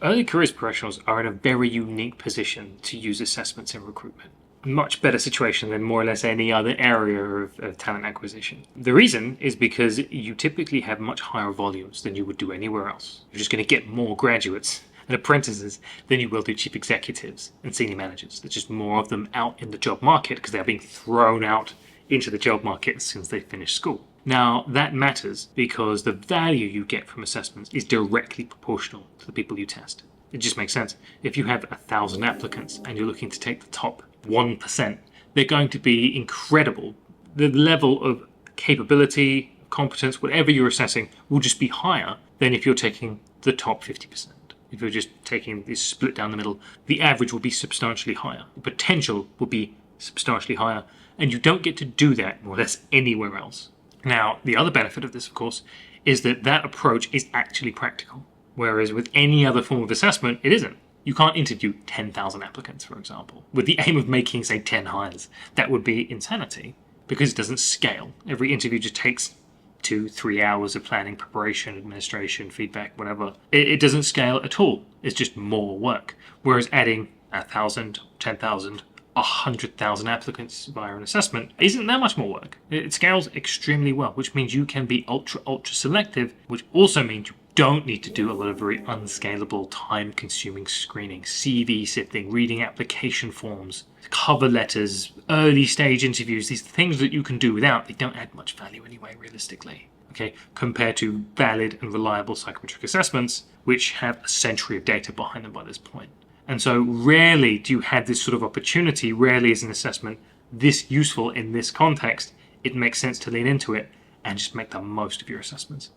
Early careers professionals are in a very unique position to use assessments in recruitment. Much better situation than more or less any other area of talent acquisition. The reason is because you typically have much higher volumes than you would do anywhere else. You're just going to get more graduates and apprentices than you will do chief executives and senior managers. There's just more of them out in the job market because they're being thrown out into the job market as soon as they finish school. Now, that matters because the value you get from assessments is directly proportional to the people you test. It just makes sense. If you have 1,000 applicants and you're looking to take the top 1%, they're going to be incredible. The level of capability, competence, whatever you're assessing will just be higher than if you're taking the top 50%. If you're just taking this split down the middle, the average will be substantially higher. The potential will be substantially higher, and you don't get to do that more or less anywhere else. Now, the other benefit of this, of course, is that that approach is actually practical, whereas with any other form of assessment, it isn't. You can't interview 10,000 applicants, for example, with the aim of making, say, 10 hires. That would be insanity because it doesn't scale. Every interview just takes 2-3 hours of planning, preparation, administration, feedback, whatever. It doesn't scale at all. It's just more work. Whereas adding 1,000, 10,000, 100,000 applicants via an assessment isn't that much more work. It scales extremely well, which means you can be ultra selective, which also means you don't need to do a lot of very unscalable, time-consuming screening, CV sifting, reading application forms, cover letters, early-stage interviews. These things that you can do without, they don't add much value anyway, realistically. Okay, compared to valid and reliable psychometric assessments, which have a century of data behind them by this point. And so rarely do you have this sort of opportunity, rarely is an assessment this useful in this context. It makes sense to lean into it and just make the most of your assessments.